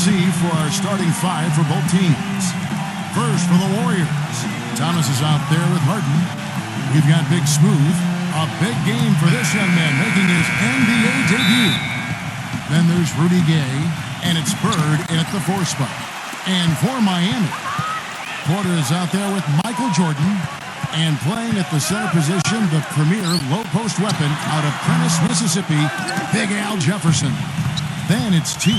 see for our starting five for both teams. First for the Warriors, Thomas is out there with Harden. We've got Big Smooth. A big game for this young man making his NBA debut. Then there's Rudy Gay, and it's Bird in at the 4 spot. And for Miami, Porter is out there with Michael Jordan, and playing at the center position, the premier low-post weapon out of Prentice, Mississippi, Big Al Jefferson. Then it's T,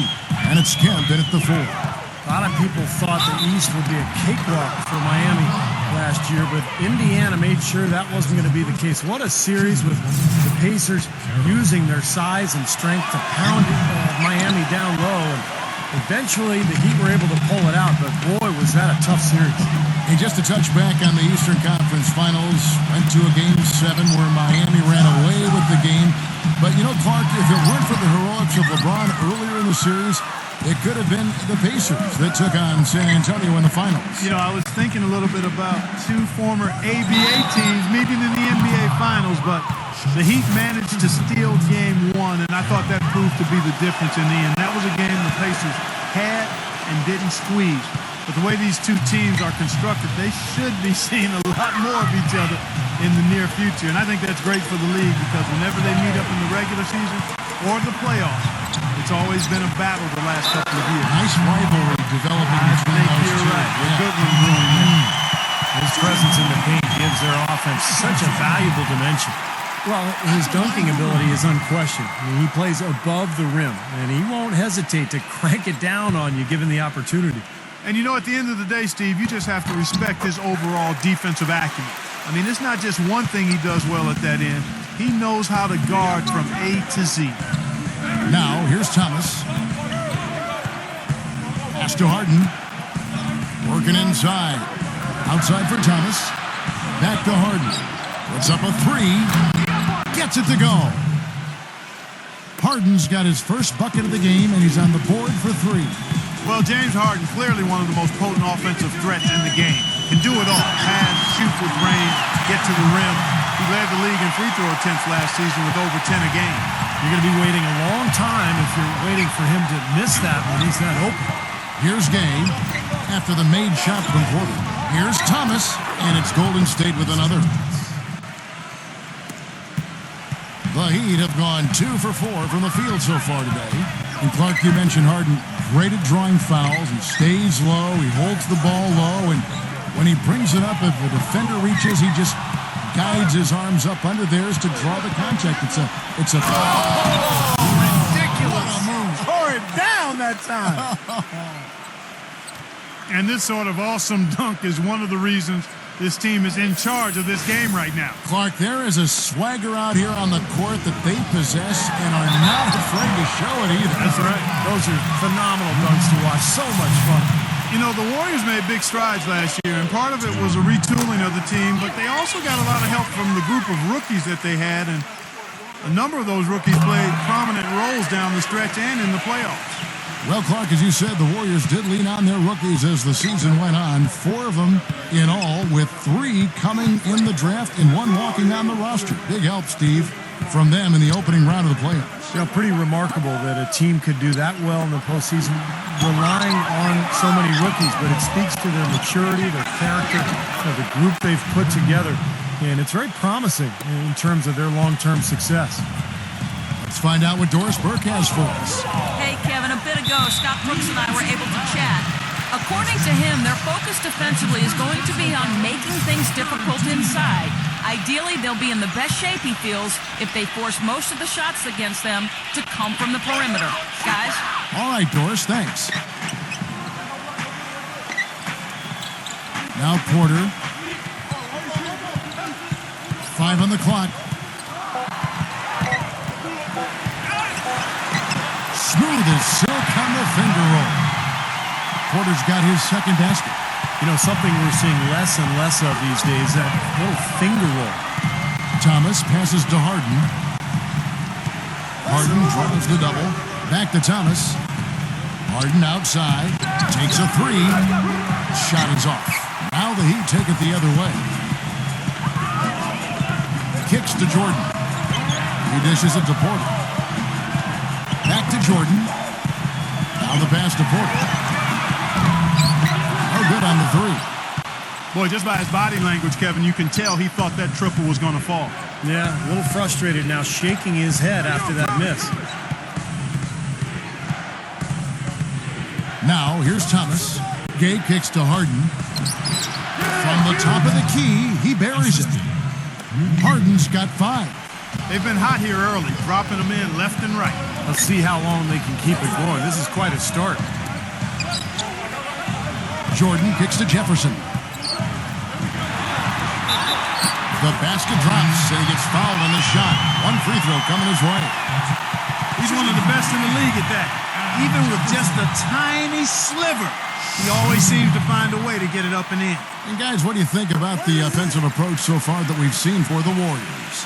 and it's Kemp in at the 4. A lot of people thought the East would be a cakewalk for Miami last year, but Indiana made sure that wasn't going to be the case. What a series with the Pacers using their size and strength to pound Miami down low. And eventually, the Heat were able to pull it out, but boy, was that a tough series. And just to touch back on the Eastern Conference Finals, went to a Game 7 where Miami ran away with the game. But, you know, Clark, if it weren't for the heroics of LeBron earlier in the series, it could have been the Pacers that took on San Antonio in the finals. You know, I was thinking a little bit about two former ABA teams meeting in the NBA Finals, but the Heat managed to steal Game 1, and I thought that proved to be the difference in the end. That was a game the Pacers had and didn't squeeze. But the way these two teams are constructed, they should be seeing a lot more of each other in the near future. And I think that's great for the league because whenever they meet up in the regular season or the playoffs, it's always been a battle the last couple of years. Nice rivalry developing between those two. You're right. A good one brewing there. His presence in the paint gives their offense such a valuable dimension. Well, his dunking ability is unquestioned. I mean, he plays above the rim, and he won't hesitate to crank it down on you given the opportunity. And you know, at the end of the day, Steve, you just have to respect his overall defensive acumen. I mean, it's not just one thing he does well at that end. He knows how to guard from A to Z. Now, here's Thomas. Pass to Harden. Working inside. Outside for Thomas. Back to Harden. Puts up a 3. Gets it to go. Harden's got his first bucket of the game, and he's on the board for 3. Well, James Harden, clearly one of the most potent offensive threats in the game. Can do it all. Pass, shoot with range, get to the rim. He led the league in free throw attempts last season with over 10 a game. You're going to be waiting a long time if you're waiting for him to miss that when he's that open. Here's Gay after the made shot from Porter. Here's Thomas, and it's Golden State with another. The Heat have gone 2 for 4 from the field so far today. And Clark, you mentioned Harden, great at drawing fouls. He stays low, he holds the ball low, and when he brings it up, if the defender reaches, he just guides his arms up under theirs to draw the contact. It's a ridiculous move. Tore it down that time. And this sort of awesome dunk is one of the reasons this team is in charge of this game right now. Clark, there is a swagger out here on the court that they possess and are not afraid to show it either. That's right. Those are phenomenal dunks to watch. So much fun. You know, the Warriors made big strides last year, and part of it was a retooling of the team, but they also got a lot of help from the group of rookies that they had, and a number of those rookies played prominent roles down the stretch and in the playoffs. Well, Clark, as you said, the Warriors did lean on their rookies as the season went on. 4 of them in all, with 3 coming in the draft and 1 walking on the roster. Big help, Steve, from them in the opening round of the playoffs. You know, pretty remarkable that a team could do that well in the postseason, relying on so many rookies, but it speaks to their maturity, their character, the group they've put together, and it's very promising in terms of their long-term success. Let's find out what Doris Burke has for us. Hey, Kevin, a bit ago, Scott Brooks and I were able to chat. According to him, their focus defensively is going to be on making things difficult inside. Ideally, they'll be in the best shape, he feels, if they force most of the shots against them to come from the perimeter. Guys? All right, Doris, thanks. Now Porter. 5 on the clock. Smooth as silk on the finger roll. Porter's got his second basket. You know, something we're seeing less and less of these days, that little finger roll. Thomas passes to Harden. Harden draws the double. Back to Thomas. Harden outside. Takes a 3. Shot is off. Now the Heat take it the other way. Kicks to Jordan. He dishes it to Porter. Back to Jordan. On the pass to Porter. No good on the three. Boy, just by his body language, Kevin, you can tell he thought that triple was going to fall. Yeah, a little frustrated now, shaking his head after that miss. Now, here's Thomas. Gay kicks to Harden. From the top of the key, he buries it. Harden's got 5. They've been hot here early, dropping them in left and right. Let's see how long they can keep it going. This is quite a start. Jordan kicks to Jefferson. The basket drops, and he gets fouled on the shot. One free throw coming his way. He's one of the best in the league at that. Even with just a tiny sliver, he always seems to find a way to get it up and in. And guys, what do you think about the offensive approach so far that we've seen for the Warriors?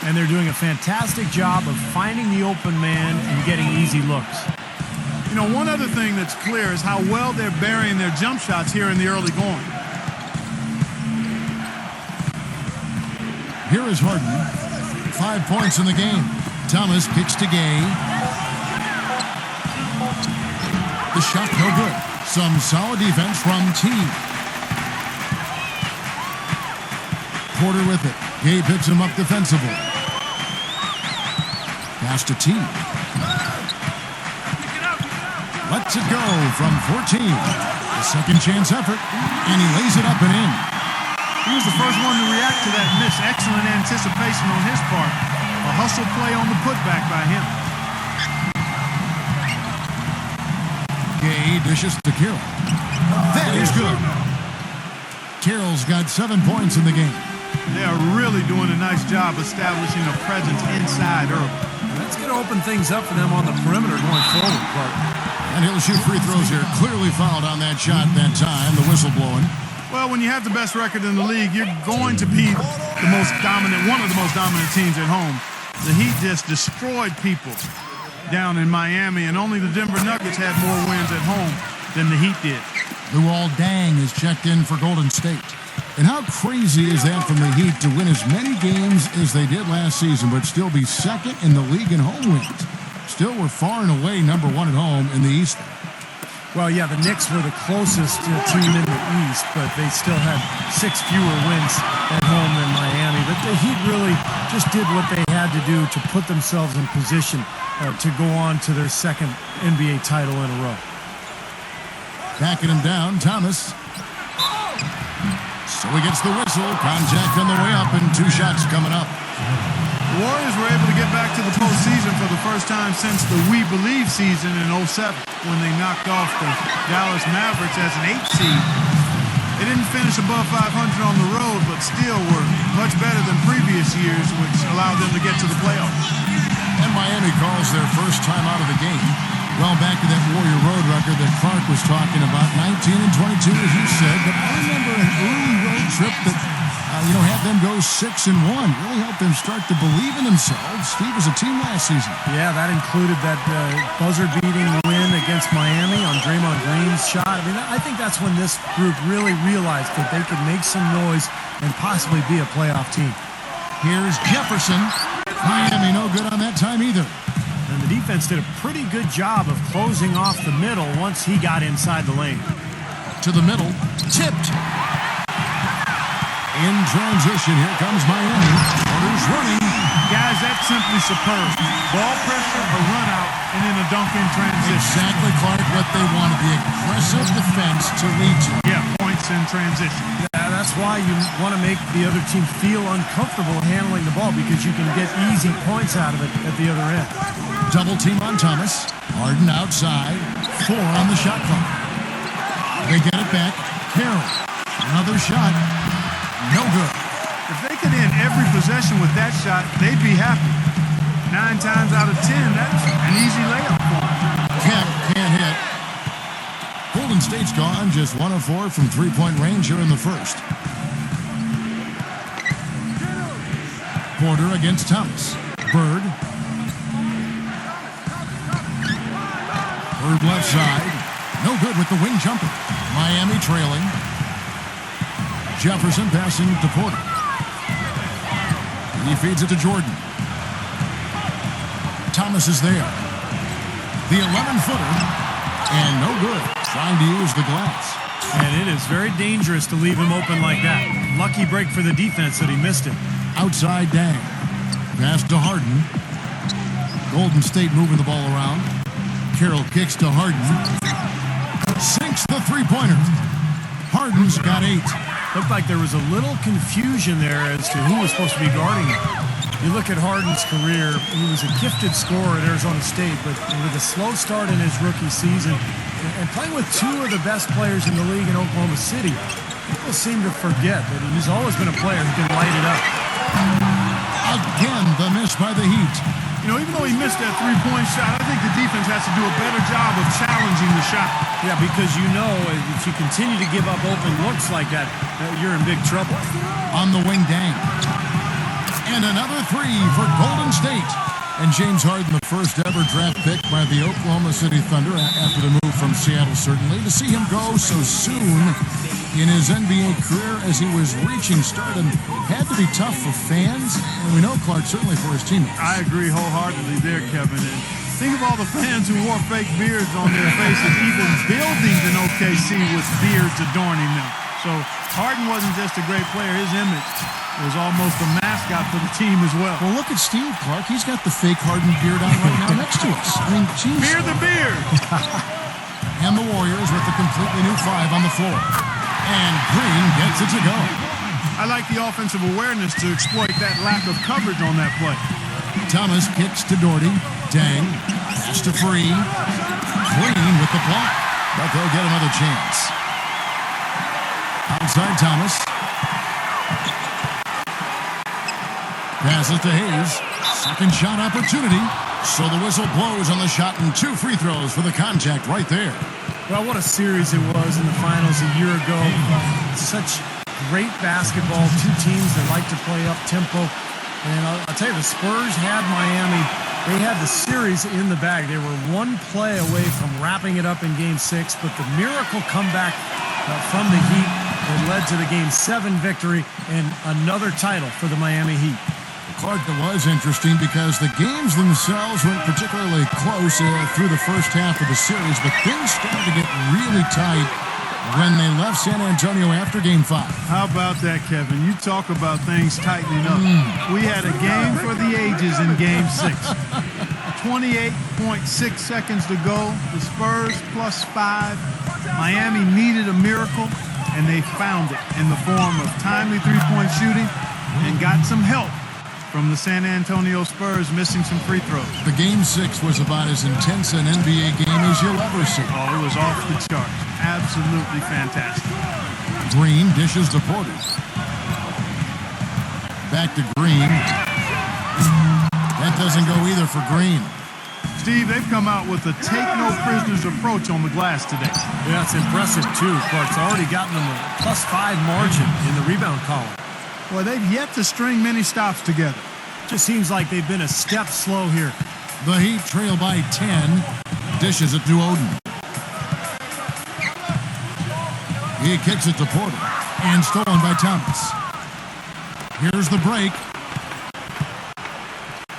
And they're doing a fantastic job of finding the open man and getting easy looks. You know, one other thing that's clear is how well they're burying their jump shots here in the early going. Here is Harden. 5 points in the game. Thomas kicks to Gay. The shot no good. Some solid defense from T. Porter with it. Gay picks him up defensively. Pass to T. Lets it go from 14. A second chance effort, and he lays it up and in. He was the first one to react to that miss. Excellent anticipation on his part. A hustle play on the putback by him. Gay dishes to Carroll. That is good. Carroll's got 7 points in the game. They are really doing a nice job establishing a presence inside early. That's going to open things up for them on the perimeter going forward, Clark. And he'll shoot free throws here. Clearly fouled on that shot that time. The whistle blowing. Well, when you have the best record in the league, you're going to be the most dominant, one of the most dominant teams at home. The Heat just destroyed people down in Miami, and only the Denver Nuggets had more wins at home than the Heat did. Luol Deng is checked in for Golden State. And how crazy is that from the Heat to win as many games as they did last season, but still be second in the league in home wins? Still, we're far and away number 1 at home in the East. Well, yeah, the Knicks were the closest team in the East, but they still had 6 fewer wins at home than Miami. But the Heat really just did what they had to do to put themselves in position to go on to their second NBA title in a row. Backing him down, Thomas. So he gets the whistle. Contact on the way up, and 2 shots coming up. The Warriors were able to get back to the postseason for the first time since the We Believe season in 07, when they knocked off the Dallas Mavericks as an 8th seed. They didn't finish above 500 on the road, but still were much better than previous years, which allowed them to get to the playoffs. And Miami calls their first time out of the game. Well, back to that Warrior road record that Clark was talking about, 19-22, as you said. But I remember an early road trip that, had them go 6-1. Really helped them start to believe in themselves. Steve was a team last season. Yeah, that included that buzzer-beating win against Miami on Draymond Green's shot. I mean, I think that's when this group really realized that they could make some noise and possibly be a playoff team. Here's Jefferson. Miami no good on that time either. And the defense did a pretty good job of closing off the middle once he got inside the lane. To the middle. Tipped. In transition, here comes Miami. Porter's running. Guys, that's simply superb. Ball pressure, a run out, and then a dunk in transition. Exactly, Clark, what they wanted. The aggressive defense to lead to. Yeah, points in transition. Yeah, that's why you want to make the other team feel uncomfortable handling the ball, because you can get easy points out of it at the other end. Double team on Thomas. Harden outside. 4 on the shot clock. They get it back. Carroll. Another shot. No good. If they could end every possession with that shot, they'd be happy. 9 times out of 10, that's an easy layup for them. Kemp can't hit. Golden State's gone just 1 of 4 from 3-point range here in the first. Porter against Thomas. Bird. Bird left side. No good with the wing jumper. Miami trailing. Jefferson passing to Porter. He feeds it to Jordan. Thomas is there. The 11-footer. And no good. Trying to use the glass. And it is very dangerous to leave him open like that. Lucky break for the defense that he missed it. Outside Dang. Pass to Harden. Golden State moving the ball around. Carroll kicks to Harden. Sinks the three-pointer. Harden's got 8. Looked like there was a little confusion there as to who was supposed to be guarding him. You look at Harden's career, he was a gifted scorer at Arizona State, but with a slow start in his rookie season and playing with 2 of the best players in the league in Oklahoma City, people seem to forget that he's always been a player who can light it up. Again, the miss by the Heat. You know, even though he missed that three-point shot, I think the defense has to do a better job of challenging the shot. Yeah, because you know if you continue to give up open looks like that, you're in big trouble. On the wing, Dang. And another 3 for Golden State. And James Harden, the first ever draft pick by the Oklahoma City Thunder after the move from Seattle, certainly. To see him go so soon in his NBA career as he was reaching stardom had to be tough for fans. And we know, Clark, certainly for his teammates. I agree wholeheartedly there, Kevin. And think of all the fans who wore fake beards on their faces, even buildings in OKC with beards adorning them. So Harden wasn't just a great player. His image was almost a mascot for the team as well. Well, look at Steve, Clark. He's got the fake Harden beard on right now next to us. I mean, geez. Beard the beard. And the Warriors with the completely new 5 on the floor. And Green gets it to go. I like the offensive awareness to exploit that lack of coverage on that play. Thomas kicks to Doherty. Dang. Pass to Free. Green with the block. But they'll get another chance. Outside Thomas. Passes to Hayes. Second shot opportunity. So the whistle blows on the shot and 2 free throws for the contact right there. Well, what a series it was in the finals a year ago. Such great basketball. 2 teams that like to play up-tempo. And I'll tell you, the Spurs had Miami. They had the series in the bag. They were 1 play away from wrapping it up in Game 6, but the miracle comeback from the Heat that led to the Game 7 victory and another title for the Miami Heat. Clark, that was interesting because the games themselves weren't particularly close through the first half of the series, but things started to get really tight when they left San Antonio after Game 5. How about that, Kevin? You talk about things tightening up. We had a game for the ages in Game 6. 28.6 seconds to go. The Spurs +5. Miami needed a miracle, and they found it in the form of timely three-point shooting and got some help from the San Antonio Spurs missing some free throws. The Game 6 was about as intense an NBA game as you'll ever see. Oh, it was off the charts. Absolutely fantastic. Green dishes to Porter. Back to Green. That doesn't go either for Green. Steve, they've come out with a take-no-prisoners approach on the glass today. Yeah, it's impressive, too. Clark's already gotten them a +5 margin in the rebound column. Well, they've yet to string many stops together. Just seems like they've been a step slow here. The Heat trail by 10. Dishes it to Oden. He kicks it to Porter. And stolen by Thomas. Here's the break.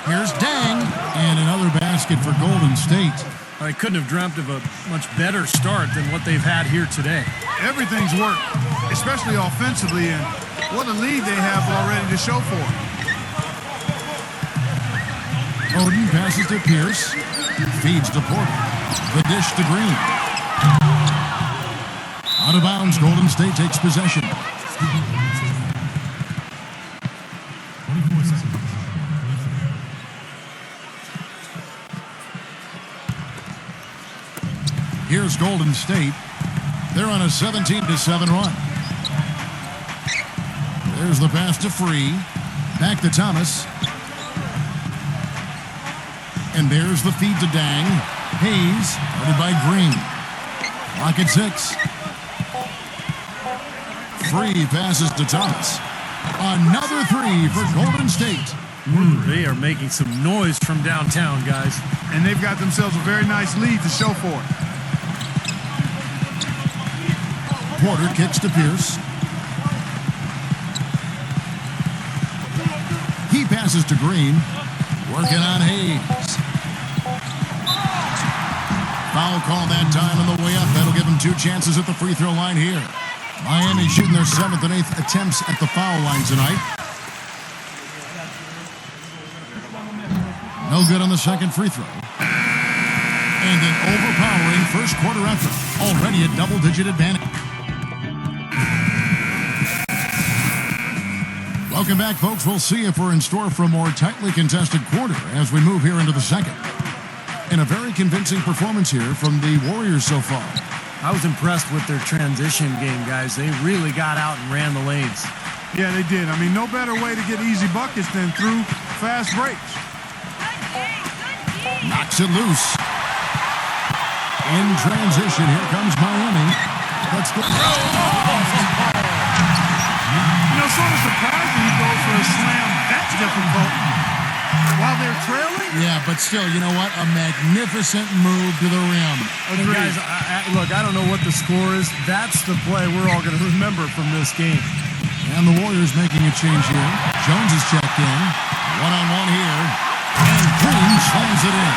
Here's Dang. And another basket for Golden State. I couldn't have dreamt of a much better start than what they've had here today. Everything's worked, especially offensively, and what a lead they have already to show for it. Oden passes to Pierce. Feeds to Porter. The dish to Green. Out of bounds, Golden State takes possession. Here's Golden State. They're on a 17-7 run. There's the pass to Free. Back to Thomas. And there's the feed to Dang. Hayes, headed by Green. Clock at 6. Free passes to Thomas. Another 3 for Golden State. They are making some noise from downtown, guys. And they've got themselves a very nice lead to show for it. Porter kicks to Pierce. He passes to Green. Working on Hayes. Foul call that time on the way up. That'll give them 2 chances at the free throw line here. Miami shooting their 7th and 8th attempts at the foul line tonight. No good on the second free throw. And an overpowering first quarter effort. Already a double-digit advantage. Welcome back, folks. We'll see if we're in store for a more tightly contested quarter as we move here into the second. And a very convincing performance here from the Warriors so far. I was impressed with their transition game, guys. They really got out and ran the lanes. Yeah, they did. I mean, no better way to get easy buckets than through fast breaks. Knocks it loose. In transition, here comes Miami. Let's go. You know, sort of surprising he goes for a slam that's difficult while they're trailing. Yeah, but still, you know what? A magnificent move to the rim. And guys, look, I don't know what the score is. That's the play we're all going to remember from this game. And the Warriors making a change here. Jones is checked in. One-on-one here. And Green slams it in.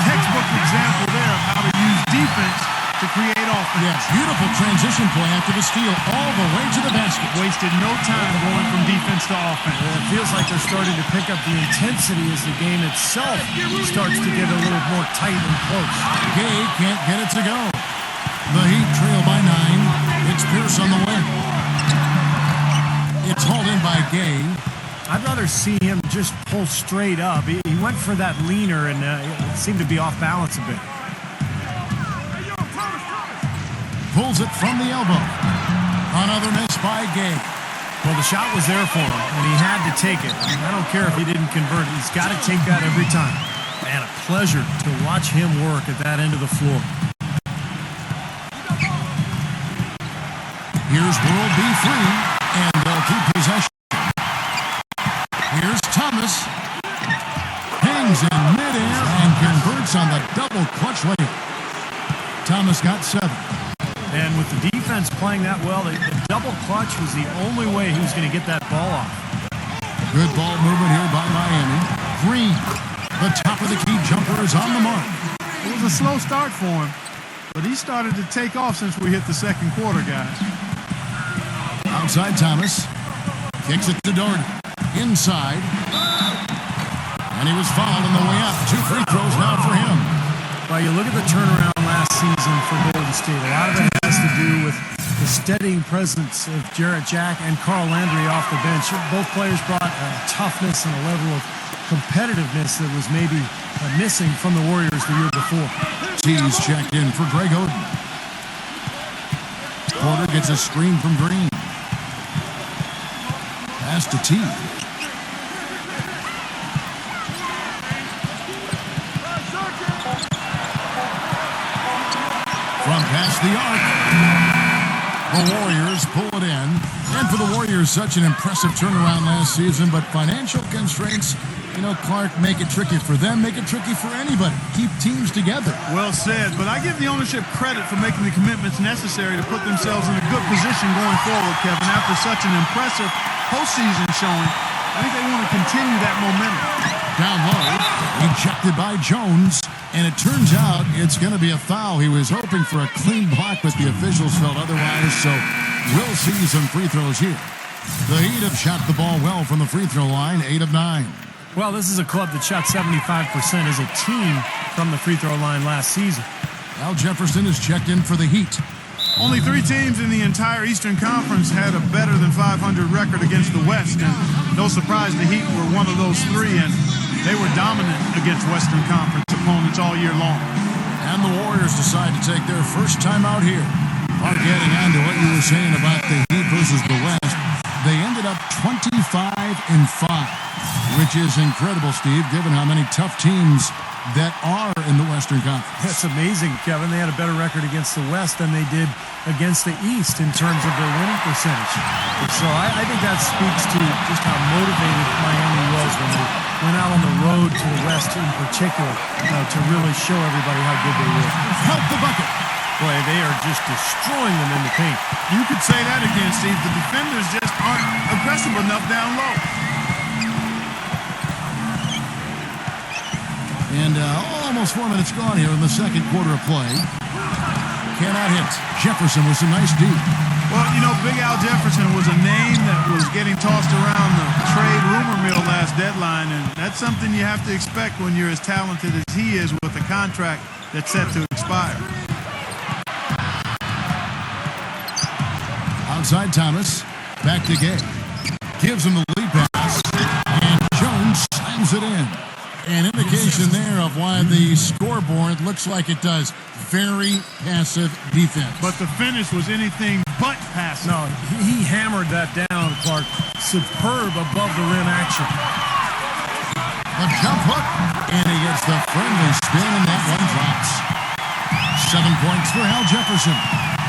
Textbook example there of how to use defense to create offense. Yes, beautiful transition play after the steal all the way to the basket. Wasted no time going from defense to offense. It feels like they're starting to pick up the intensity as the game itself starts to get a little more tight and close. Gay can't get it to go. The Heat trail by 9. It's Pierce on the win. It's hauled in by Gay. I'd rather see him just pull straight up. He went for that leaner and it seemed to be off balance a bit. Pulls it from the elbow. Another miss by Gay. Well, the shot was there for him, and he had to take it. I don't care if he didn't convert. He's got to take that every time. And a pleasure to watch him work at that end of the floor. Here's World B. Free, and they'll keep possession. Here's Thomas. Hangs in midair and converts on the double clutch layup. Thomas got 7. And with the defense playing that well, the double clutch was the only way he was going to get that ball off. Good ball movement here by Miami. Green, the top of the key jumper, is on the mark. It was a slow start for him, but he started to take off since we hit the second quarter, guys. Outside Thomas. Kicks it to Doherty. Inside. And he was fouled on the way up. 2 free throws now for him. Well, you look at the turnaround last season for Golden State. A lot of it has to do with the steadying presence of Jarrett Jack and Carl Landry off the bench. Both players brought a toughness and a level of competitiveness that was maybe missing from the Warriors the year before. T's checked in for Greg Oden. Porter gets a screen from Green. Pass to T. From past the arc. The Warriors pull it in. And for the Warriors, such an impressive turnaround last season, but financial constraints, you know, Clark, make it tricky for them, make it tricky for anybody. Keep teams together. Well said, but I give the ownership credit for making the commitments necessary to put themselves in a good position going forward, Kevin. After such an impressive postseason showing, I think they want to continue that momentum. Down low, ejected by Jones, and it turns out it's going to be a foul. He was hoping for a clean block, but the officials felt otherwise, so we'll see some free throws here. The Heat have shot the ball well from the free throw line, 8 of 9. Well, this is a club that shot 75% as a team from the free throw line last season. Al Jefferson is checked in for the Heat. Only 3 teams in the entire Eastern Conference had a better than 500 record against the West, and no surprise the Heat were one of those 3, and they were dominant against Western Conference opponents all year long. And the Warriors decide to take their first time out here. Part getting on to what you were saying about the Heat versus the West, they ended up 25-5, which is incredible, Steve, given how many tough teams that are in the Western Conference. That's amazing, Kevin. They had a better record against the West than they did against the East in terms of their winning percentage. So I think that speaks to just how motivated Miami was when they went out on the road to the West in particular to really show everybody how good they were. Help the bucket. Boy, they are just destroying them in the paint. You could say that again, Steve. The defenders just aren't aggressive enough down low. And almost 4 minutes gone here in the second quarter of play. Cannot hit. Jefferson with some nice D. Well, you know, Big Al Jefferson was a name that was getting tossed around the trade rumor mill last deadline, and that's something you have to expect when you're as talented as he is with a contract that's set to expire. Outside Thomas. Back to Gay. Gives him the lead pass. And Jones slams it in. An indication there of why the scoreboard looks like it does. Very passive defense. But the finish was anything but passive. No, he hammered that down, Clark. Superb above the rim action. A jump hook, and he gets the friendly spin, and that one drops. 7 points for Al Jefferson.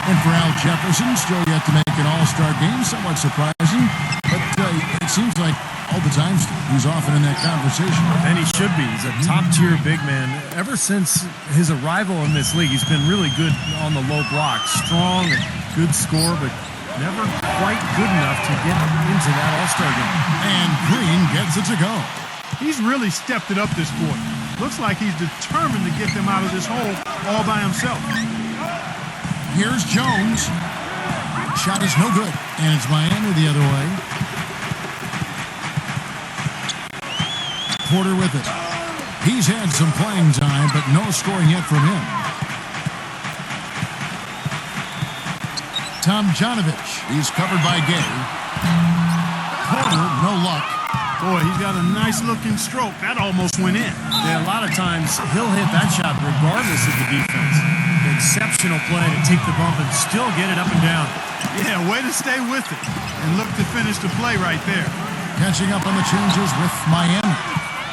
And for Al Jefferson, still yet to make an all-star game. Somewhat surprising, but it seems like all the time he's often in that conversation. And he should be. He's a top-tier big man. Ever since his arrival in this league, he's been really good on the low block. Strong, and good score, but never quite good enough to get into that all-star game. And Green gets it to go. He's really stepped it up this quarter. Looks like he's determined to get them out of this hole all by himself. Here's Jones. Shot is no good, and it's Miami the other way. Porter with it. He's had some playing time, but no scoring yet from him. Tomjanovich. He's covered by Gay. Porter, no luck. Boy, he's got a nice-looking stroke. That almost went in. Yeah, a lot of times he'll hit that shot regardless of the defense. Exceptional play to take the bump and still get it up and down. Yeah, way to stay with it and look to finish the play right there. Catching up on the changes with Miami.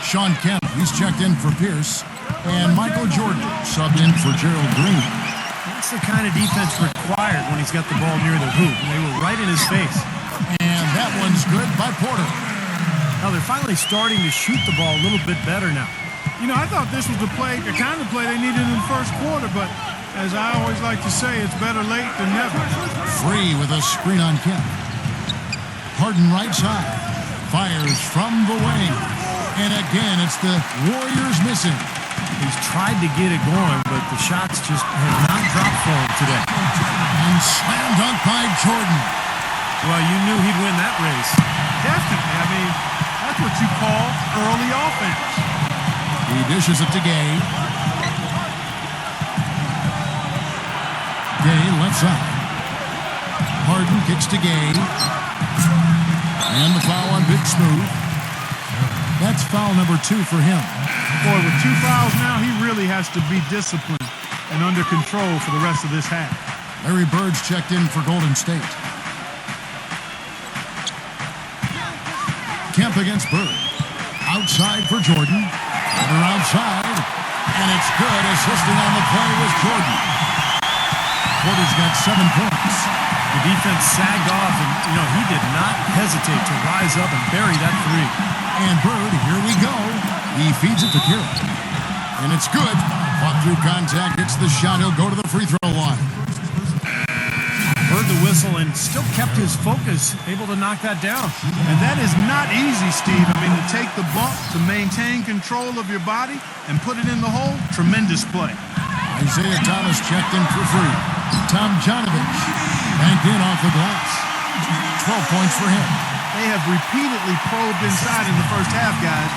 Sean Kemp, he's checked in for Pierce. And Michael Jordan subbed in for Gerald Green. That's the kind of defense required when he's got the ball near the hoop. They were right in his face. And that one's good by Porter. Now they're finally starting to shoot the ball a little bit better now. You know, I thought this was the kind of play they needed in the first quarter, but as I always like to say, it's better late than never. Free with a screen on Kemp. Harden right side. Fires from the wing. And again, it's the Warriors missing. He's tried to get it going, but the shots just have not dropped for him today. And slam dunk by Jordan. Well, you knew he'd win that race. Definitely. I mean, that's what you call early offense. He dishes it to Gay. Gay left side. Harden kicks to Gay. And the foul on Big Smooth. That's foul number 2 for him. Boy, with 2 fouls now, he really has to be disciplined and under control for the rest of this half. Larry Bird's checked in for Golden State. Kemp against Bird. Outside for Jordan. Porter outside. And it's good. Assisting on the play was Jordan. Porter's got 7 points. The defense sagged off, and, he did not hesitate to rise up and bury that three. And Bird, here we go. He feeds it to Kira. And it's good. Fought through contact, gets the shot. He'll go to the free throw line. Heard the whistle and still kept his focus, able to knock that down. And that is not easy, Steve. I mean, to take the bump, to maintain control of your body, and put it in the hole, tremendous play. Isaiah Thomas checked in for free. Tomjanovich banked in off the glass. 12 points for him. They have repeatedly probed inside in the first half, guys,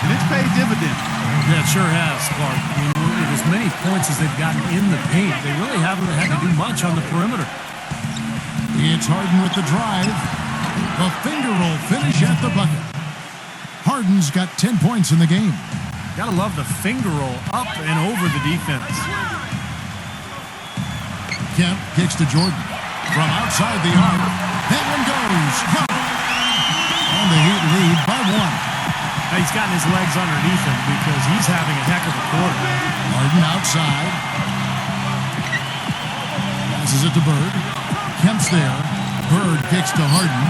and it's paid dividends. Yeah, it sure has, Clark. I mean, with as many points as they've gotten in the paint, they really haven't had to do much on the perimeter. It's Harden with the drive. The finger roll finish at the bucket. Harden's got 10 points in the game. Gotta love the finger roll up and over the defense. Kemp kicks to Jordan. From outside the arc. That one goes. And the Heat lead by 1. Now he's gotten his legs underneath him because he's having a heck of a quarter. Harden outside. Passes it to Bird. Kemp's there. Bird kicks to Harden.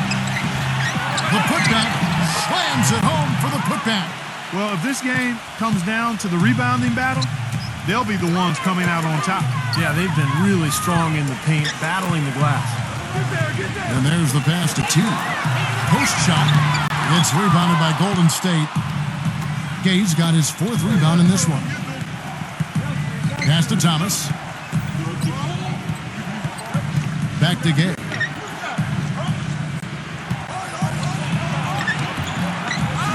The putback. Slams it home for the putback. Well, if this game comes down to the rebounding battle, they'll be the ones coming out on top. Yeah, they've been really strong in the paint, battling the glass. And there's the pass to T. Post shot. It's rebounded by Golden State. Gay's got his 4th rebound in this one. Pass to Thomas. Back to Gay.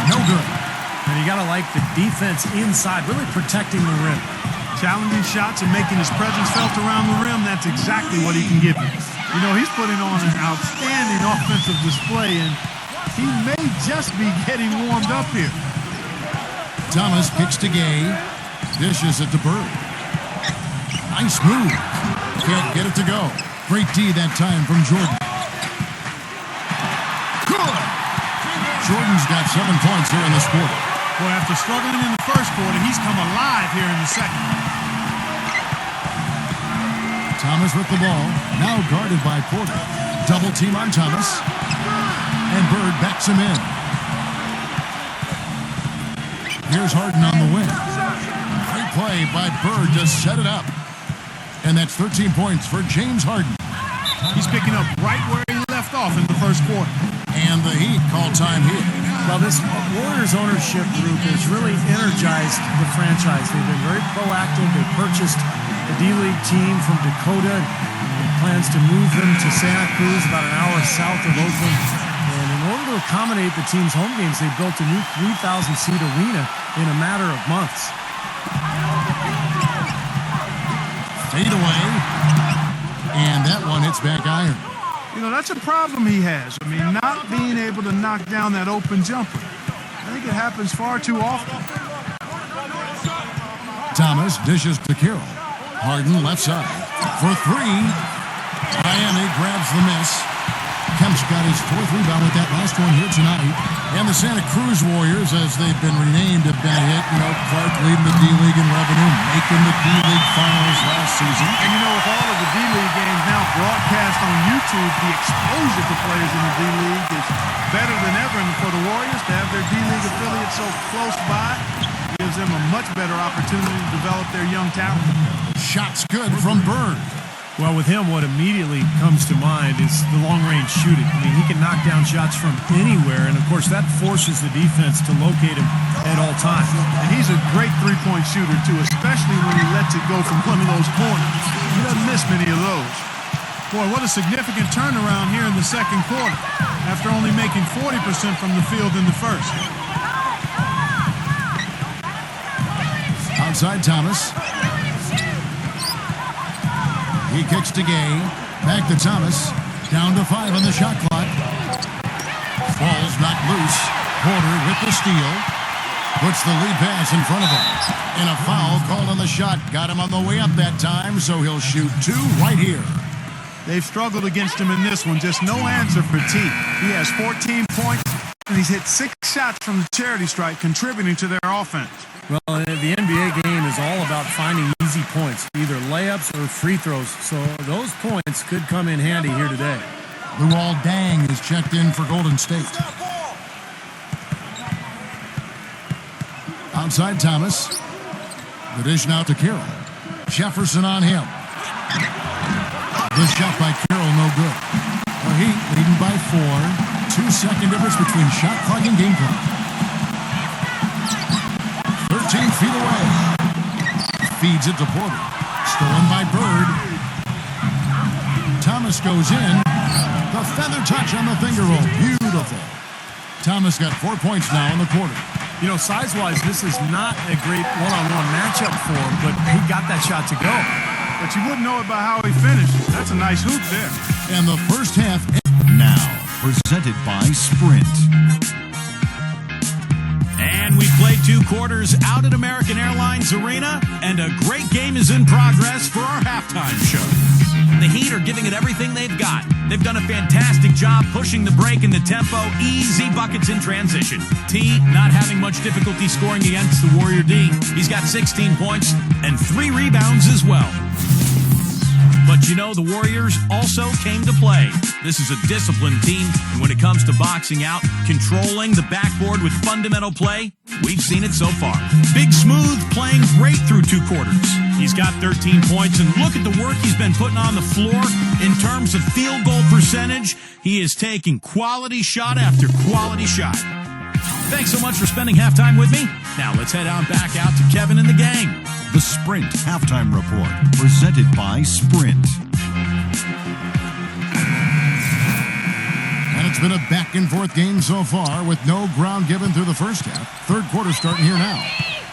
No good. And you got to like the defense inside, really protecting the rim. Challenging shots and making his presence felt around the rim, that's exactly what he can give you. You know, he's putting on an outstanding offensive display, and he may just be getting warmed up here. Thomas kicks to Gay. Dishes it to Bird. Nice move. Can't get it to go. Great D that time from Jordan. Good. Jordan's got 7 points here in this quarter. Boy, after struggling in the first quarter, he's come alive here in the second. Thomas with the ball. Now guarded by Porter. Double team on Thomas. And Bird backs him in. Here's Harden on the wing. Great play by Bird to set it up. And that's 13 points for James Harden. He's picking up right where he left off in the first quarter. And the Heat call time here. Well, this Warriors ownership group has really energized the franchise. They've been very proactive. They purchased the D-League team from Dakota and plans to move them to Santa Cruz, about an hour south of Oakland. And in order to accommodate the team's home games, they built a new 3,000-seat arena in a matter of months. Fade away. And that one hits back iron. You know, that's a problem he has. I mean, not being able to knock down that open jumper. I think it happens far too often. Thomas dishes to Carroll. Harden left side for 3. Miami grabs the miss. Kemp's got his 4th rebound with that last one here tonight. And the Santa Cruz Warriors, as they've been renamed, have been a hit. You know, Clark leading the D-League in revenue, making the D-League finals last season. And you know, with all of the D-League games now broadcast on YouTube, the exposure to players in the D-League is better than ever. And for the Warriors to have their D-League affiliate so close by gives them a much better opportunity to develop their young talent. Shots good from Bird. Well, with him, what immediately comes to mind is the long-range shooting. I mean, he can knock down shots from anywhere, and of course, that forces the defense to locate him at all times. And he's a great three-point shooter, too, especially when he lets it go from one of those corners. He doesn't miss many of those. Boy, what a significant turnaround here in the second quarter, after only making 40% from the field in the first. Outside Thomas. He kicks to Gay. Back to Thomas. Down to 5 on the shot clock. Ball's knocked loose. Porter with the steal. Puts the lead pass in front of him. And a foul called on the shot. Got him on the way up that time, so he'll shoot 2 right here. They've struggled against him in this one. Just no answer for T. He has 14 points, and he's hit 6 shots from the charity stripe, contributing to their offense. Well, the NBA game is all about finding easy points, either layups or free throws. So those points could come in handy here today. Luol Deng is checked in for Golden State. Outside Thomas. The dish now to Carroll. Jefferson on him. The shot by Carroll, no good. The Heat leading by 4. 2-second difference between shot clock and game clock. 13 feet away. Feeds it to Porter. Stolen by Bird. Thomas goes in. The feather touch on the finger roll. Beautiful. Thomas got 4 points now in the quarter. You know, size-wise, this is not a great one-on-one matchup for him, but he got that shot to go. But you wouldn't know it by how he finished. That's a nice hoop there. And the first half. Now, presented by Sprint. And we played 2 quarters out at American Airlines Arena, and a great game is in progress for our halftime show. The Heat are giving it everything they've got. They've done a fantastic job pushing the break and the tempo, easy buckets in transition. T not having much difficulty scoring against the Warrior D. He's got 16 points and 3 rebounds as well. But you know, the Warriors also came to play. This is a disciplined team, and when it comes to boxing out, controlling the backboard with fundamental play, we've seen it so far. Big Smooth playing great through 2 quarters. He's got 13 points, and look at the work he's been putting on the floor. In terms of field goal percentage, he is taking quality shot after quality shot. Thanks so much for spending halftime with me. Now let's head on back out to Kevin and the gang. The Sprint Halftime Report, presented by Sprint. And it's been a back-and-forth game so far with no ground given through the first half. Third quarter starting here now.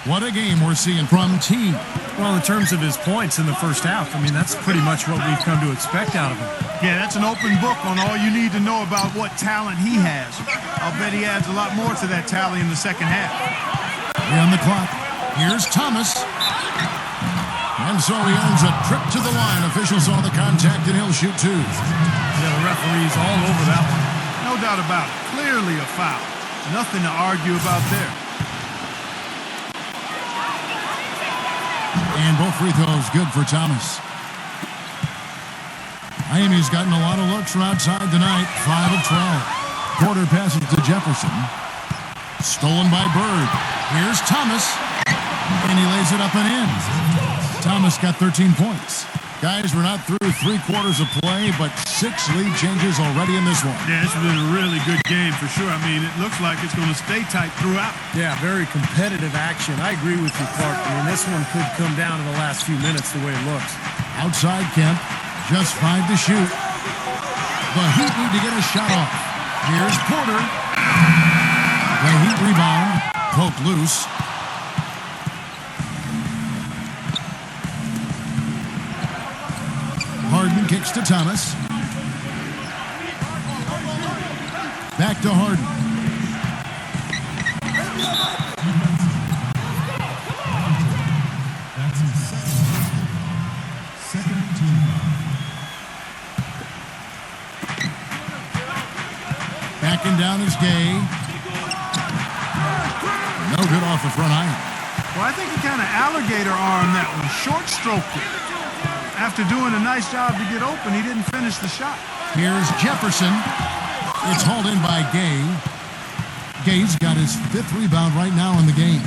What a game we're seeing from T. Well, in terms of his points in the first half, I mean, that's pretty much what we've come to expect out of him. Yeah, that's an open book on all you need to know about what talent he has. I'll bet he adds a lot more to that tally in the second half. On the clock. Here's Thomas. And so he earns a trip to the line. Officials saw the contact, and he'll shoot two. Yeah, the referee's all over that one. No doubt about it. Clearly a foul. Nothing to argue about there. And both free throws good for Thomas. Miami's gotten a lot of looks from outside tonight. 5 of 12. Porter passes to Jefferson. Stolen by Bird. Here's Thomas. And he lays it up and in. Thomas got 13 points. Guys, we're not through 3 quarters of play, but 6 lead changes already in this one. Yeah, it's been a really good game for sure. I mean, it looks like it's going to stay tight throughout. Yeah, very competitive action. I agree with you, Clark. I mean, this one could come down to the last few minutes the way it looks. Outside Kemp, just 5 to shoot. The Heat need to get a shot off. Here's Porter. The Heat rebound, poked loose. Harden kicks to Thomas. Back to Harden. Backing down is Gay. No good off the front iron. Well, I think he kind of alligator armed that one. Short stroked it. After doing a nice job to get open, he didn't finish the shot. Here's Jefferson. It's hauled in by Gay. Gay's got his 5th rebound right now in the game.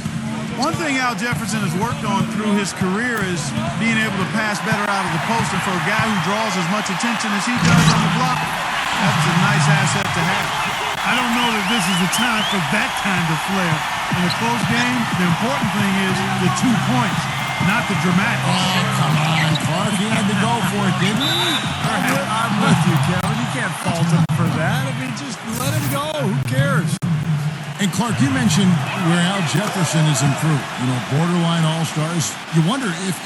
One thing Al Jefferson has worked on through his career is being able to pass better out of the post. And for a guy who draws as much attention as he does on the block, that's a nice asset to have. I don't know that this is the time for that kind of flair. In a close game, the important thing is the 2 points, not the dramatic. Oh, come on, Clark. He had to go for it, didn't he? I'm with you, Kevin. You can't fault him for that. I mean, just let him go. Who cares? And Clark, you mentioned where Al Jefferson is improved. You know, borderline all-stars. You wonder if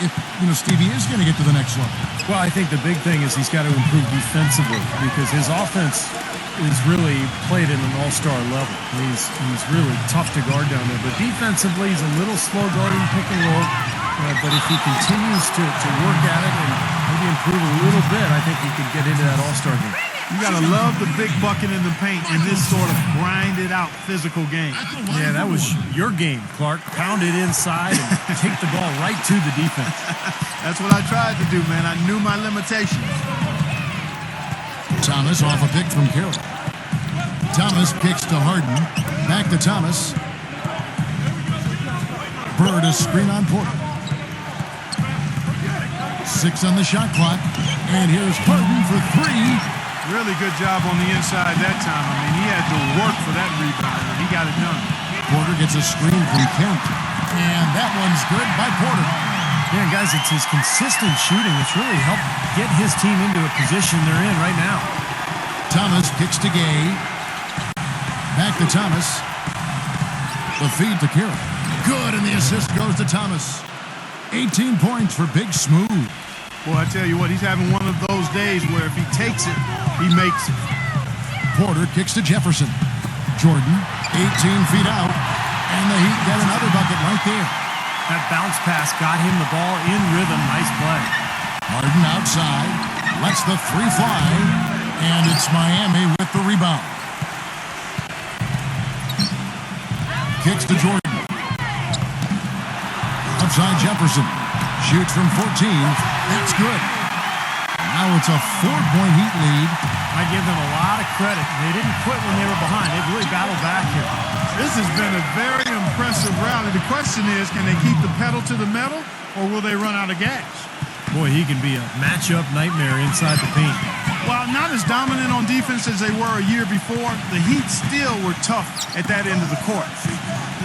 Stevie is going to get to the next level. Well, I think the big thing is he's got to improve defensively because his offense is really played at an all-star level. He's really tough to guard down there. But defensively, he's a little slow guarding pick and roll. But if he continues to work at it and maybe improve a little bit, I think he could get into that all-star game. You got to love the big bucket in the paint in this sort of grinded-out physical game. Yeah, that was your game, Clark. Pound it inside and take the ball right to the defense. That's what I tried to do, man. I knew my limitations. Thomas off a pick from Carroll. Thomas kicks to Harden. Back to Thomas. Bird a screen on Porter. 6 on the shot clock. And here's Harden for 3. Really good job on the inside that time. I mean, he had to work for that rebound, and he got it done. Porter gets a screen from Kemp. And that one's good by Porter. Yeah, guys, it's his consistent shooting that's really helped get his team into a position they're in right now. Thomas kicks to Gay. Back to Thomas. The feed to Carroll. Good, and the assist goes to Thomas. 18 points for Big Smooth. Boy, I tell you what, he's having one of those days where if he takes it, he makes it. Porter kicks to Jefferson. Jordan, 18 feet out, and the Heat get another bucket right there. That bounce pass got him the ball in rhythm. Nice play. Harden outside, lets the 3 fly, and it's Miami with the rebound. Kicks to Jordan. Outside Jefferson. Shoots from 14. That's good. Now it's a 4-point Heat lead. I give them a lot of credit. They didn't quit when they were behind. They really battled back here. This has been a very impressive rally. The question is, can they keep the pedal to the metal, or will they run out of gas? Boy, he can be a matchup nightmare inside the paint. While not as dominant on defense as they were a year before, the Heat still were tough at that end of the court.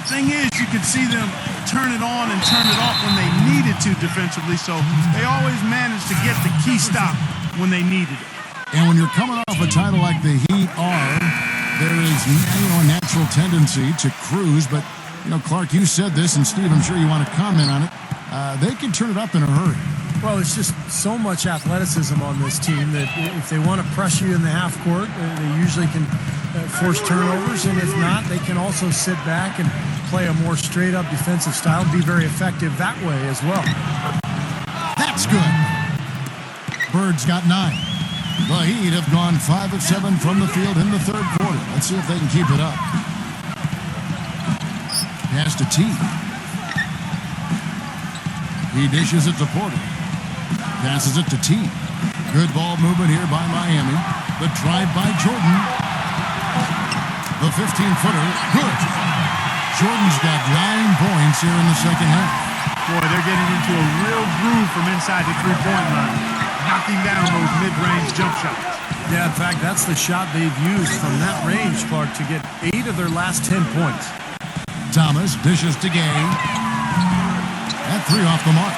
The thing is, you could see them turn it on and turn it off when they needed to defensively, so they always managed to get the key stop when they needed it. And when you're coming off a title like the Heat are, there is a natural tendency to cruise. But, Clark, you said this, and Steve, I'm sure you want to comment on it. They can turn it up in a hurry. Well, there's just so much athleticism on this team that if they want to press you in the half court, they usually can force turnovers. And if not, they can also sit back and play a more straight-up defensive style and be very effective that way as well. That's good. Bird's got 9. The Heat have gone 5 of 7 from the field in the third quarter. Let's see if they can keep it up. Pass to T. He dishes it to Porter. Passes it to T. Good ball movement here by Miami. The drive by Jordan. The 15-footer. Good. Jordan's got 9 points here in the second half. Boy, they're getting into a real groove from inside the three-point line, knocking down those mid-range jump shots. Yeah, in fact, that's the shot they've used from that range, Clark, to get 8 of their last 10 points. Thomas dishes to Gay. That 3 off the mark.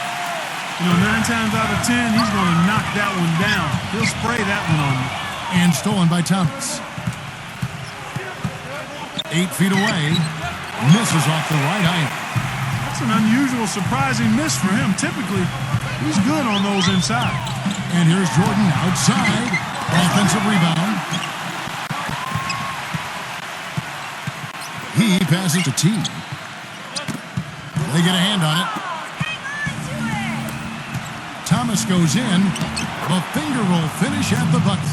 9 times out of 10, he's going to knock that one down. He'll spray that one on you. And stolen by Thomas. 8 feet away. Misses off the right iron. That's an unusual, surprising miss for him. Typically, he's good on those inside. And here's Jordan outside. Offensive rebound. He passes to T. They get a hand on it. Thomas goes in. The finger roll finish at the bucket.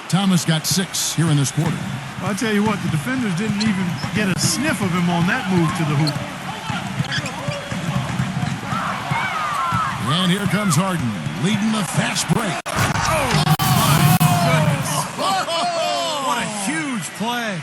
Thomas got 6 here in this quarter. Well, I'll tell you what, the defenders didn't even get a sniff of him on that move to the hoop. And here comes Harden, leading the fast break. Oh, my goodness. What a huge play.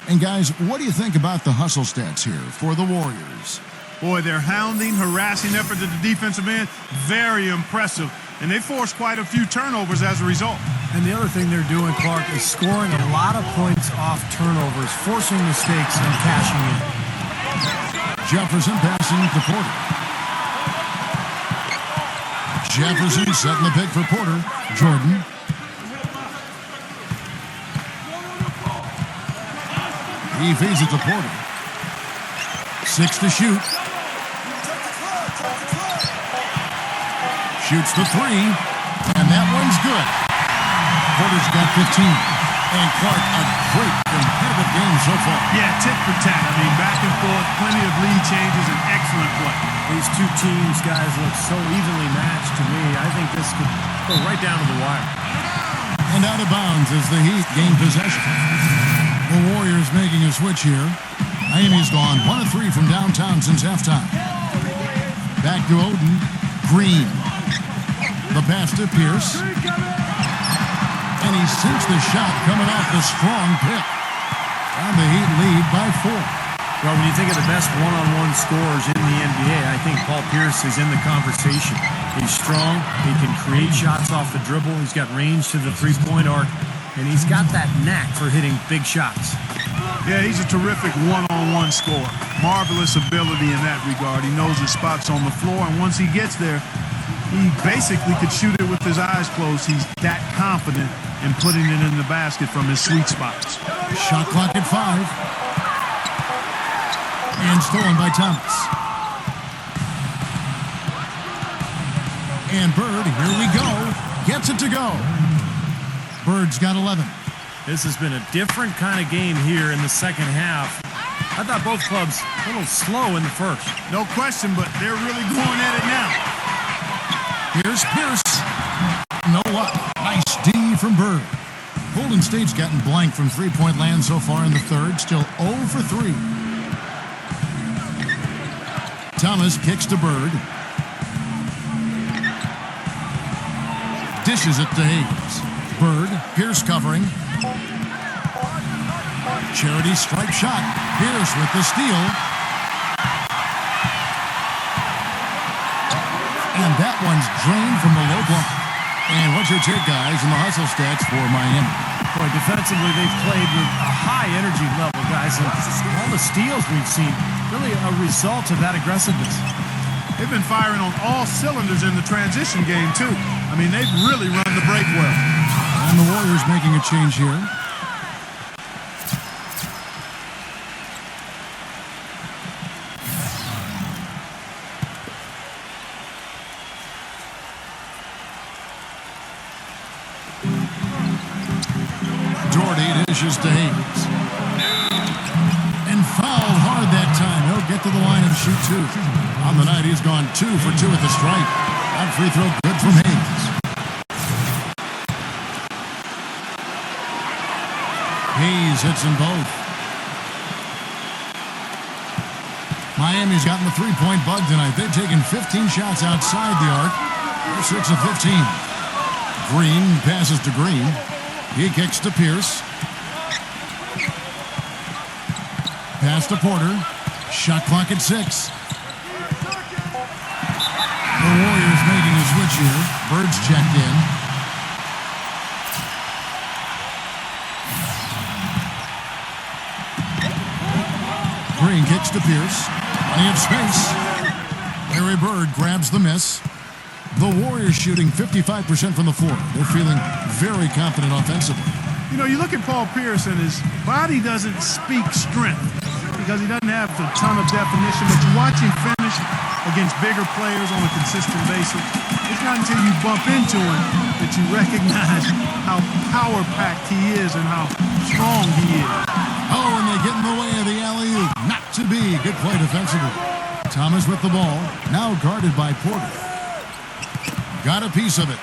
And guys, what do you think about the hustle stats here for the Warriors? Boy, their hounding, harassing effort at the defensive end, very impressive. And they forced quite a few turnovers as a result. And the other thing they're doing, Clark, is scoring a lot of points off turnovers, forcing mistakes and cashing in. Jefferson passing to Porter. Jefferson setting the pick for Porter. Jordan. He feeds it to Porter. 6 to shoot. Shoots the 3, and that one's good. Porter's got 15. And Clark, a great competitive game so far. Yeah, tit for tat. I mean, back and forth, plenty of lead changes, and excellent play. These two teams, guys, look so evenly matched to me. I think this could go right down to the wire. And out of bounds as the Heat gain possession. The Warriors making a switch here. Miami's gone 1 of 3 from downtown since halftime. Back to Oden. Green. The pass to Pierce. And he sinks the shot coming off the strong pick. And the Heat lead by 4. Well, when you think of the best one-on-one scorers in the NBA, I think Paul Pierce is in the conversation. He's strong. He can create shots off the dribble. He's got range to the three-point arc. And he's got that knack for hitting big shots. Yeah, he's a terrific one-on-one scorer. Marvelous ability in that regard. He knows his spots on the floor, and once he gets there, he basically could shoot it with his eyes closed. He's that confident in putting it in the basket from his sweet spots. Shot clock at 5. And stolen by Thomas. And Bird, here we go. Gets it to go. Bird's got 11. This has been a different kind of game here in the second half. I thought both clubs a little slow in the first. No question, but they're really going at it now. Here's Pierce. No luck. Nice D from Bird. Golden State's gotten blank from three-point land so far in the third. Still 0 for 3. Thomas kicks to Bird. Dishes it to Hayes. Bird, Pierce covering. Charity strike shot. Pierce with the steal. And that one's drained from the low block. And what's your take, guys, in the hustle stats for Miami? Boy, defensively, they've played with a high energy level, guys, and all the steals we've seen, really a result of that aggressiveness. They've been firing on all cylinders in the transition game, too. I mean, they've really run the break well. And the Warriors making a change here. Dishes to Hayes. And fouled hard that time. He'll get to the line and shoot two. On the night, he's gone 2 for 2 at the stripe. That free throw good from Hayes. Hayes hits them both. Miami's gotten the three-point bug tonight. They've taken 15 shots outside the arc. They're 6 of 15. Green passes to Green. He kicks to Pierce. Pass to Porter. Shot clock at 6. The Warriors making a switch here. Bird's checked in. Green kicks to Pierce. Plenty of space. Larry Bird grabs the miss. The Warriors shooting 55% from the floor. They're feeling very confident offensively. You know, you look at Paul Pierce and his body doesn't speak strength because he doesn't have a ton of definition, but you watch him finish against bigger players on a consistent basis. It's not until you bump into him that you recognize how power-packed he is and how strong he is. Oh, and they get in the way of the alley-oop. Not to be. Good play defensively. Thomas with the ball, now guarded by Porter. Got a piece of it.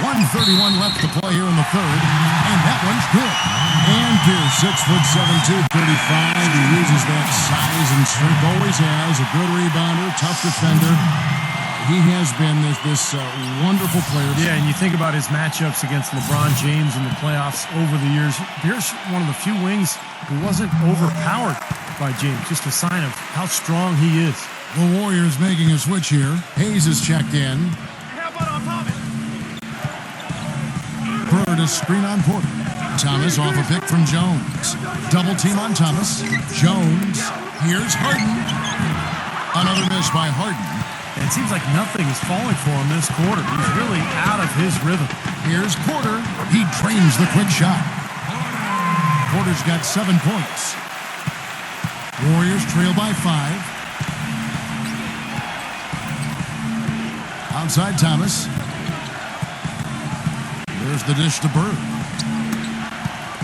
1:31 left to play here in the third, and that one's good. And Pierce, 6'7", 235. He uses that size and strength, always has. A good rebounder, tough defender. He has been this wonderful player. Yeah, and you think about his matchups against LeBron James in the playoffs over the years. Pierce, one of the few wings who wasn't overpowered by James. Just a sign of how strong he is. The Warriors making a switch here. Hayes is checked in. Bird is screen on Porter. Thomas off a pick from Jones. Double team on Thomas. Jones. Here's Harden. Another miss by Harden. And it seems like nothing is falling for him this quarter. He's really out of his rhythm. Here's Porter. He drains the quick shot. Porter's got 7 points. Warriors trail by 5. Outside Thomas. There's the dish to Bird.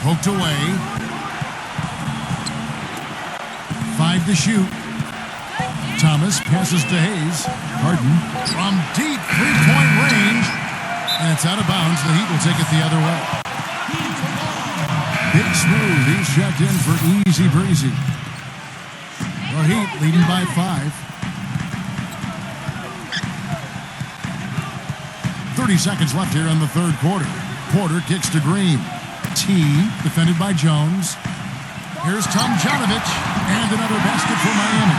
Poked away. 5 to shoot. Thomas passes to Hayes. Harden from deep three-point range. And it's out of bounds. The Heat will take it the other way. Big Smooth. He's checked in for easy breezy. The Heat leading by 5. 30 seconds left here in the third quarter. Porter kicks to Green. T, defended by Jones. Here's Tomjanovich. And another basket for Miami.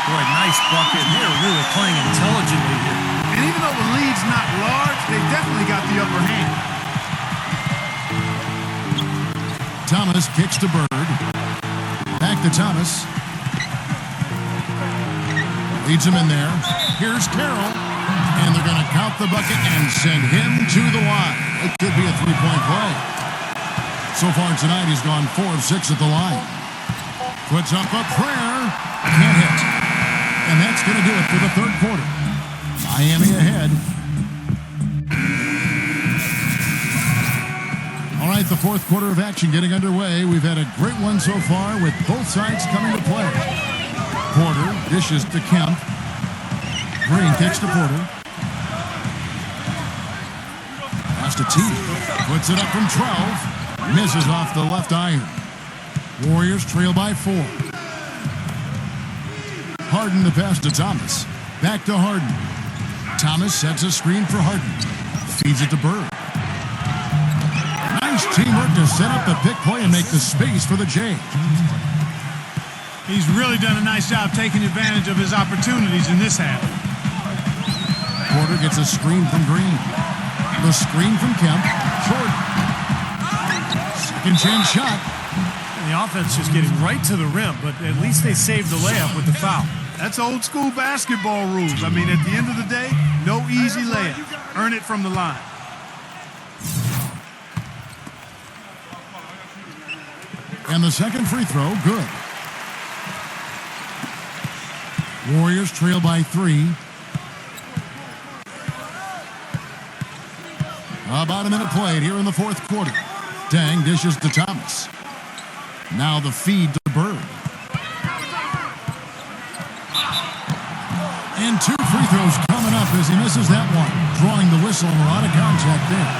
Boy, nice bucket. They're really playing intelligently here. And even though the lead's not large, they definitely got the upper hand. Thomas kicks to Bird. Back to Thomas. Leads him in there. Here's Carroll. And they're going to count the bucket and send him to the line. It could be a three-point play. So far tonight, he's gone 4 of 6 at the line. Puts up a prayer. Can't hit. And that's going to do it for the third quarter. Miami ahead. All right, the fourth quarter of action getting underway. We've had a great one so far with both sides coming to play. Porter dishes to Kemp. Green kicks to Porter. Pass to T. Puts it up from 12. Misses off the left iron. Warriors trail by 4. Harden the pass to Thomas. Back to Harden. Thomas sets a screen for Harden. Feeds it to Bird. Nice teamwork to set up the pick play and make the space for the Jays. He's really done a nice job taking advantage of his opportunities in this half. Porter gets a screen from Green. The screen from Kemp. Jordan. Second chance shot. And the offense just getting right to the rim, but at least they saved the layup with the foul. That's old school basketball rules. I mean, at the end of the day, no easy layup. Earn it from the line. And the second free throw, good. Warriors trail by 3. About a minute played here in the fourth quarter. Deng dishes to Thomas. Now the feed to Bird. And 2 free throws coming up as he misses that one. Drawing the whistle and a lot of contact there.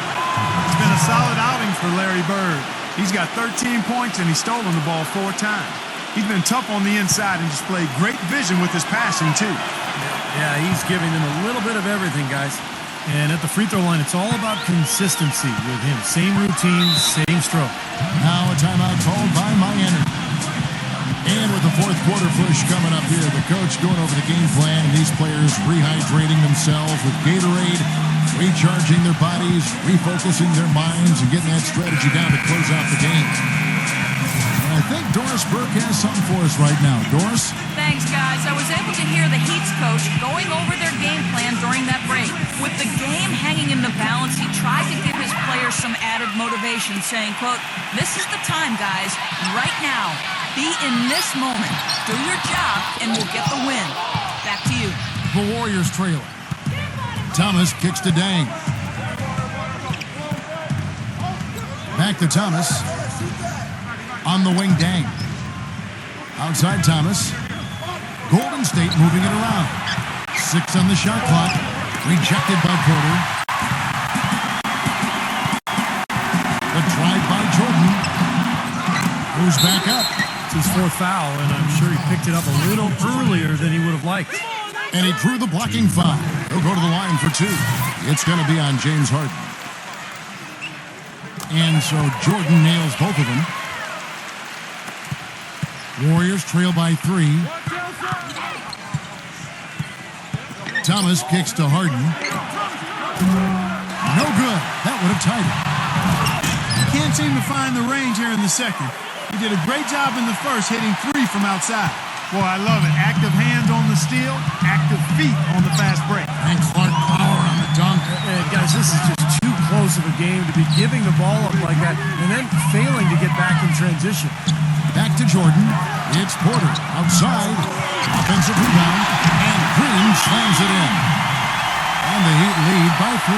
It's been a solid outing for Larry Bird. He's got 13 points and he's stolen the ball 4 times. He's been tough on the inside and displayed great vision with his passing, too. Yeah, he's giving them a little bit of everything, guys. And at the free throw line, it's all about consistency with him. Same routine, same stroke. Now a timeout called by Miami. And with the fourth quarter push coming up here, the coach going over the game plan and these players rehydrating themselves with Gatorade, recharging their bodies, refocusing their minds, and getting that strategy down to close out the game. And I think Doris Burke has something for us right now. Doris? Thanks, guys. I was able to hear the Heat's coach going over their game plan during that break. With the game hanging in the balance, he tried to give his players some added motivation, saying, quote, "This is the time, guys. Right now. Be in this moment. Do your job, and we'll get the win." Back to you. The Warriors trailing. Thomas kicks to Deng. Back to Thomas. On the wing, Deng. Outside Thomas. Golden State moving it around. 6 on the shot clock. Rejected by Porter. The drive by Jordan. Moves back up. It's his 4th foul, and I'm sure he picked it up a little earlier than he would have liked. And he drew the blocking foul. He'll go to the line for 2. It's going to be on James Harden. And so Jordan nails both of them. Warriors trail by 3. Thomas kicks to Harden. No good. That would have tied it. Can't seem to find the range here in the second. He did a great job in the first, hitting 3 from outside. Boy, I love it. Active hands on the steal, active feet on the fast break. And Clark Power on the dunk. And guys, this is just too close of a game to be giving the ball up like that and then failing to get back in transition. Back to Jordan. It's Porter outside. Offensive rebound. And Green slams it in. And the Heat lead by 3.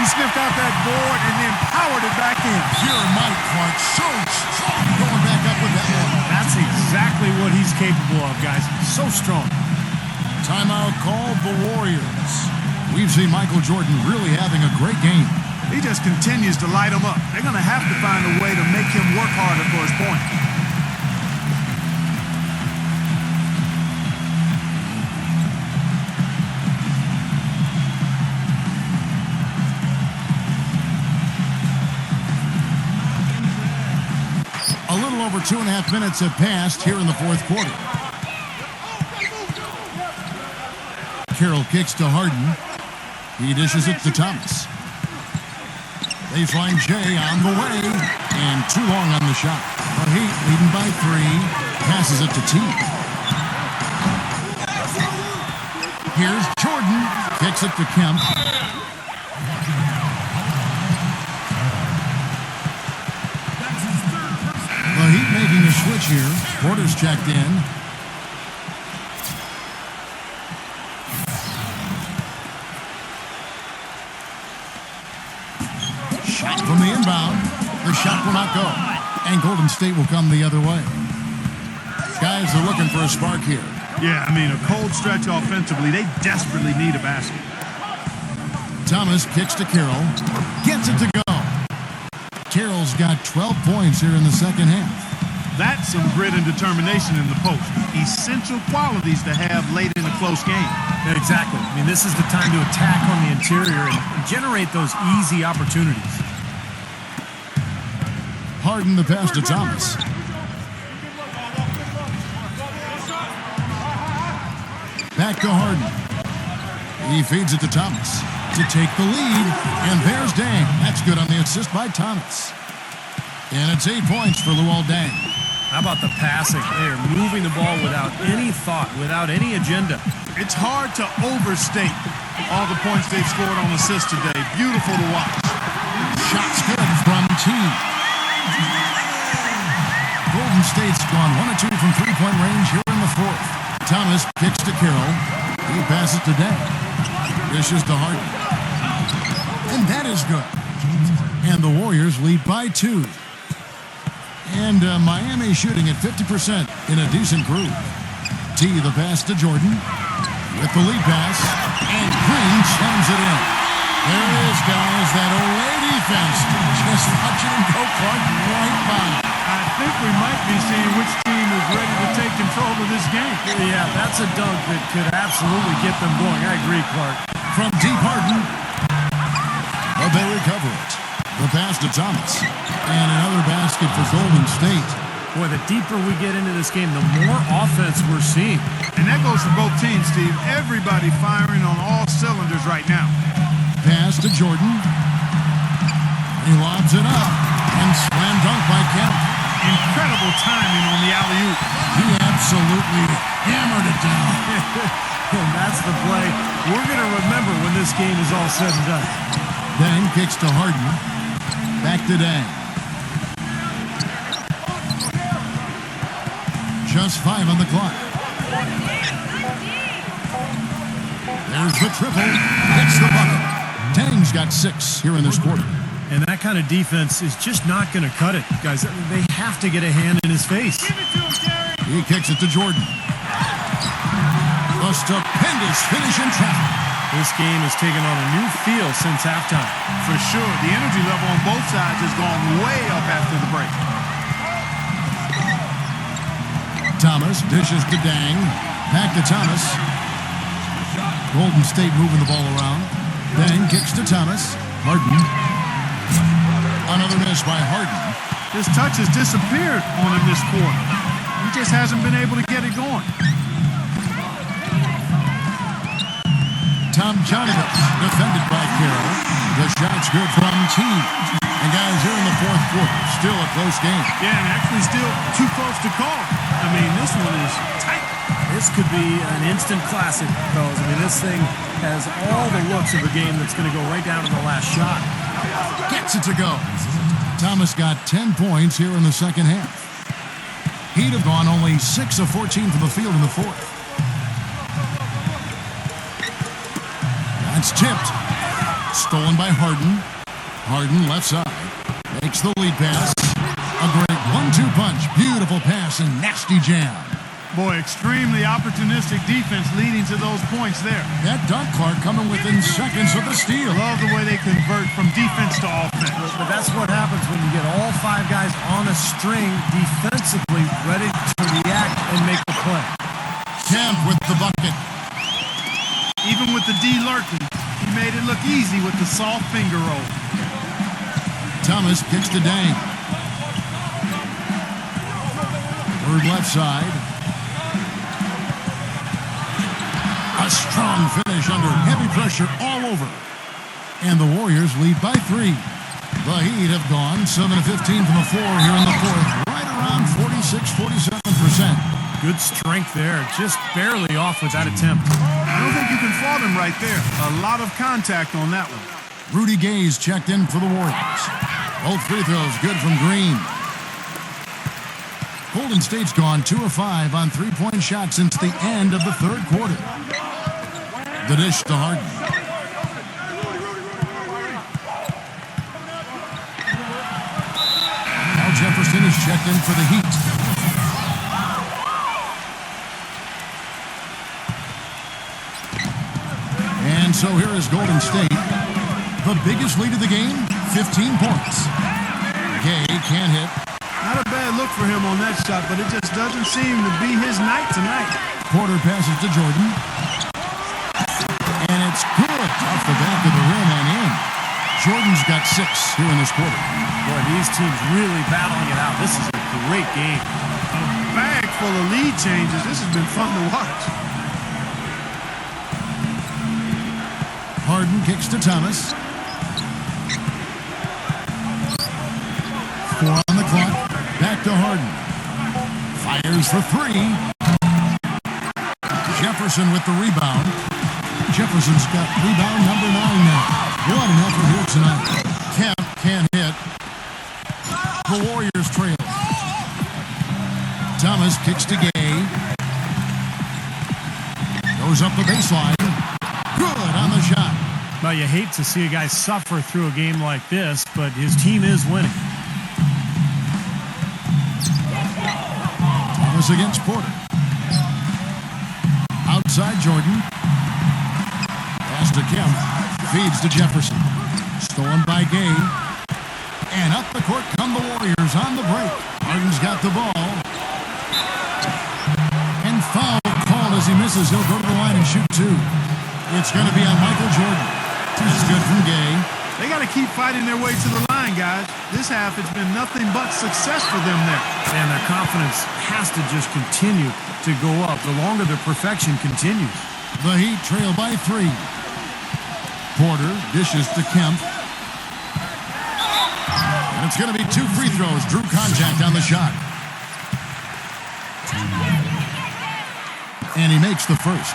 He sniffed out that board and then powered it back in. Pure Mike Clark. So strong going back up with that one. That's exactly what he's capable of, guys. So strong. Timeout called the Warriors. We've seen Michael Jordan really having a great game. He just continues to light them up. They're going to have to find a way to make him work harder for his point. A little over 2.5 minutes have passed here in the fourth quarter. Carroll kicks to Harden. He dishes it to Thomas. Baseline Jay on the way. And too long on the shot. The Heat leading by 3. Passes it to T. Here's Jordan. Kicks it to Kemp. The Heat making a switch here. Porter's checked in. Shot from the inbound. The shot will not go. And Golden State will come the other way. Guys are looking for a spark here. Yeah, I mean, a cold stretch offensively. They desperately need a basket. Thomas kicks to Carroll. Gets it to go. Carroll's got 12 points here in the second half. That's some grit and determination in the post. Essential qualities to have late in a close game. Yeah, exactly. I mean, this is the time to attack on the interior and generate those easy opportunities. Harden the pass to Thomas. Back to Harden. He feeds it to Thomas to take the lead. And there's Dang. That's good on the assist by Thomas. And it's 8 points for Luol Deng. How about the passing? They are moving the ball without any thought, without any agenda. It's hard to overstate all the points they've scored on assists today. Beautiful to watch. Shots good from T. Golden State's gone 1 of 2 from three-point range here in the fourth. Thomas kicks to Carroll. He passes to Deng. Dishes to Harden. And that is good. And the Warriors lead by 2. And Miami shooting at 50% in a decent groove. T, the pass to Jordan. With the lead pass. And Green slams it in. There it is, guys. That Olay defense. Just watching him go Clark right by. I think we might be seeing which team is ready to take control of this game. Yeah, that's a dunk that could absolutely get them going. I agree, Clark. From deep Harden. But they recover it. The pass to Thomas. And another basket for Golden State. Boy, the deeper we get into this game, the more offense we're seeing. And that goes for both teams, Steve. Everybody firing on all cylinders right now. Pass to Jordan. He lobs it up. And slam dunk by Kemp. Incredible timing on the alley-oop. He absolutely hammered it down. And that's the play we're going to remember when this game is all said and done. Deng kicks to Harden. Back to Deng. Just 5 on the clock. There's the triple. Hits the bucket. Deng's got 6 here in this quarter. And that kind of defense is just not going to cut it, guys. They have to get a hand in his face. He kicks it to Jordan. A stupendous finish in traffic. This game has taken on a new feel since halftime. For sure, the energy level on both sides has gone way up after the break. Thomas dishes to Deng. Back to Thomas. Golden State moving the ball around. Deng kicks to Thomas. Harden. Another miss by Harden. His touch has disappeared on him this quarter. He just hasn't been able to get it going. Tom Jonovich, defended by Carroll. The shot's good from T. And guys, here in the fourth quarter, still a close game. Yeah, and actually still too close to call. I mean, this one is tight. This could be an instant classic, fellas. I mean, this thing has all the looks of a game that's going to go right down to the last shot. Gets it to go. Thomas got 10 points here in the second half. He'd have gone only 6 of 14 from the field in the fourth. That's tipped. Stolen by Harden. Harden left side. Makes the lead pass. A great 1-2 punch. Beautiful pass and nasty jam. Boy, extremely opportunistic defense leading to those points there. That dunk, Clark, coming within seconds of the steal. Love the way they convert from defense to offense. But that's what happens when you get all 5 guys on a string defensively ready to react and make the play. Kemp with the bucket. Even with the D lurking, he made it look easy with the soft finger roll. Thomas kicks to Deng. Third left side. A strong finish under heavy pressure all over. And the Warriors lead by 3. The Heat have gone 7 of 15 from the floor here in the fourth. Right around 46-47%. Good strength there. Just barely off with that attempt. I don't think you can fault him right there. A lot of contact on that one. Rudy Gay's checked in for the Warriors. Both free throws good from Green. Golden State's gone 2 of 5 on 3-point shots since the end of the third quarter. The dish to Harden. Now Jefferson is checked in for the Heat. And so here is Golden State. The biggest lead of the game, 15 points. Gay can't hit. Not a bad look for him on that shot, but it just doesn't seem to be his night tonight. Porter passes to Jordan. And it's good off the back of the rim and in. Jordan's got 6 here in this quarter. Boy, these teams really battling it out. This is a great game. A bag full of lead changes. This has been fun to watch. Harden kicks to Thomas. 4 on the clock. Back to Harden. Fires for 3. Jefferson with the rebound. Jefferson's got rebound number 9 now. What an effort here tonight. Kemp can't hit. The Warriors trail. Thomas kicks to Gay. Goes up the baseline. Good on the shot. Well, you hate to see a guy suffer through a game like this, but his team is winning. Thomas against Porter. Outside Jordan. Pass to Kemp. Feeds to Jefferson. Stolen by Gay. And up the court come the Warriors on the break. Harden's got the ball. And foul called as he misses. He'll go to the line and shoot 2. It's going to be on Michael Jordan. It's good from Gay. They got to keep fighting their way to the line, guys. This half has been nothing but success for them there. And their confidence has to just continue to go up the longer their perfection continues. The Heat trail by 3. Porter dishes to Kemp. And it's going to be 2 free throws. Drew contact on the shot. And he makes the first.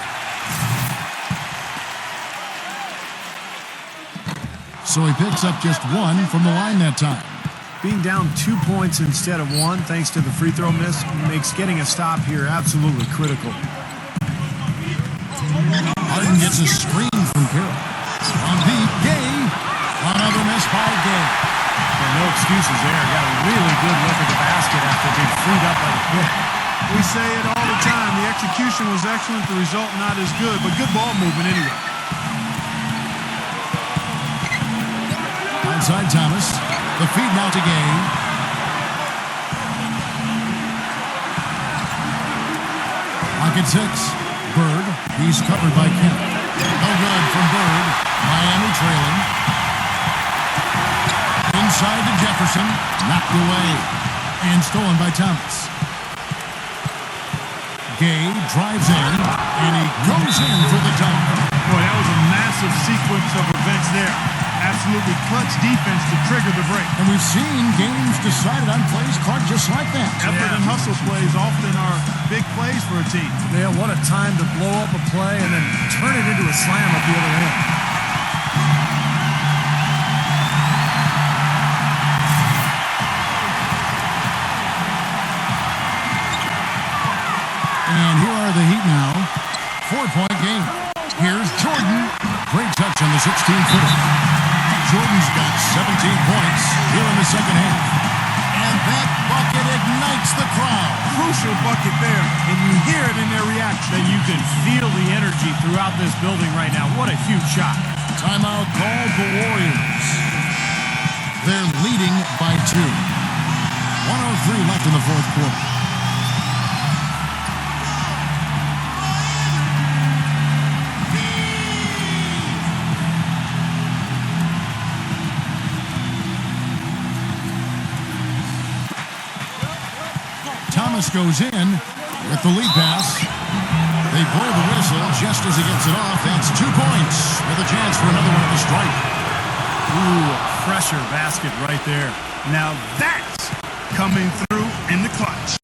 So he picks up just 1 from the line that time. Being down 2 points instead of 1 thanks to the free throw miss makes getting a stop here absolutely critical. Harden gets a screen from Carroll. On beat, Gay. Another miss by Gay. And no excuses there. Got a really good look at the basket after being freed up by the pick. We say it all the time. The execution was excellent. The result not as good, but good ball movement anyway. Outside Thomas. The feed now to Gay. Pocket 6. Bird. He's covered by Kemp. No good from Bird. Miami trailing. Inside to Jefferson. Knocked away. And stolen by Thomas. Gay drives in. And he goes in for the dunk. Boy, that was a massive sequence of events there. Absolutely clutch defense to trigger the break. And we've seen games decided on plays caught just like that. Effort and hustle plays often are big plays for a team. Yeah, what a time to blow up a play and then turn it into a slam at the other end. And here are the Heat now. 4-point game. Here's Jordan. Great touch on the 16-footer. Jordan's got 17 points here in the second half. And that bucket ignites the crowd. Crucial bucket there, and you hear it in their reaction. And you can feel the energy throughout this building right now. What a huge shot. Timeout called the Warriors. They're leading by 2. 1:03 left in the fourth quarter. Thomas goes in with the lead pass. They blow the whistle just as he gets it off. That's 2 points with a chance for another one at the strike. Ooh, pressure basket right there. Now that's coming through in the clutch.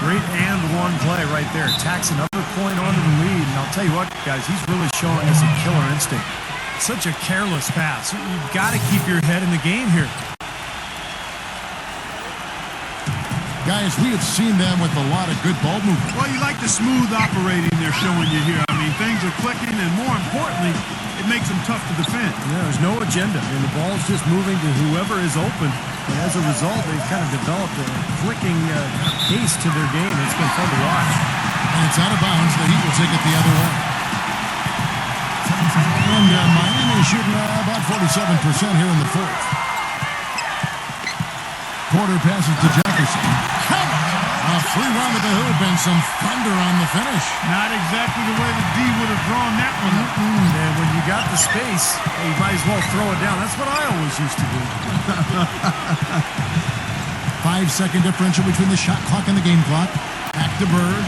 Great and one play right there. Tacks another point onto the lead. And I'll tell you what, guys, he's really showing us a killer instinct. Such a careless pass. You've got to keep your head in the game here. Guys, we have seen them with a lot of good ball movement. Well, you like the smooth operating they're showing you here. I mean, things are clicking, and more importantly, it makes them tough to defend. Yeah, there's no agenda, and the ball's just moving to whoever is open. And as a result, they've kind of developed a clicking pace to their game. It's been fun to watch. And it's out of bounds. The Heat will take it the other way. And Miami is shooting about 47% here in the fourth. Porter passes to Jefferson. A free run with the hoop and some thunder on the finish. Not exactly the way the D would have drawn that one up. And when you got the space, you might as well throw it down. That's what I always used to do. 5-second differential between the shot clock and the game clock. Back to Bird.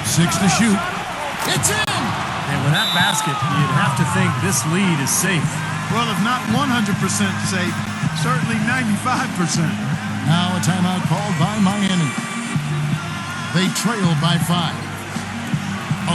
6 to shoot. It's in! And with that basket, you'd have to think this lead is safe. Well, if not 100% safe, certainly 95%. Now a timeout called by Miami. They trail by 5.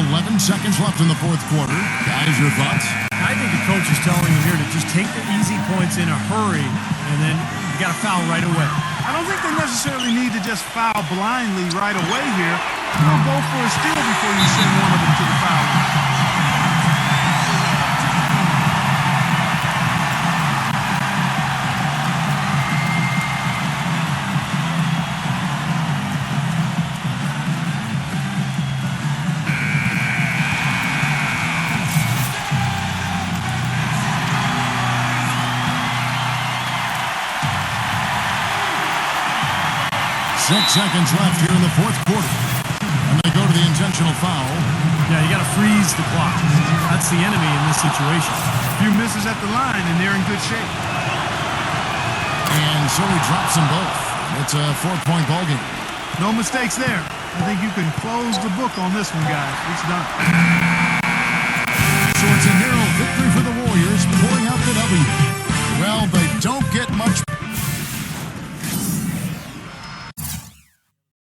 11 seconds left in the fourth quarter. Guys, your thoughts? I think the coach is telling you here to just take the easy points in a hurry, and then you got to foul right away. I don't think they necessarily need to just foul blindly right away here. You'll go for a steal before you send one of them to the foul line. 6 seconds left here in the fourth quarter. And they go to the intentional foul. Yeah, you got to freeze the clock. That's the enemy in this situation. A few misses at the line, and they're in good shape. And so he drops them both. It's a 4-point ball game. No mistakes there. I think you can close the book on this one, guys. It's done. So it's a narrow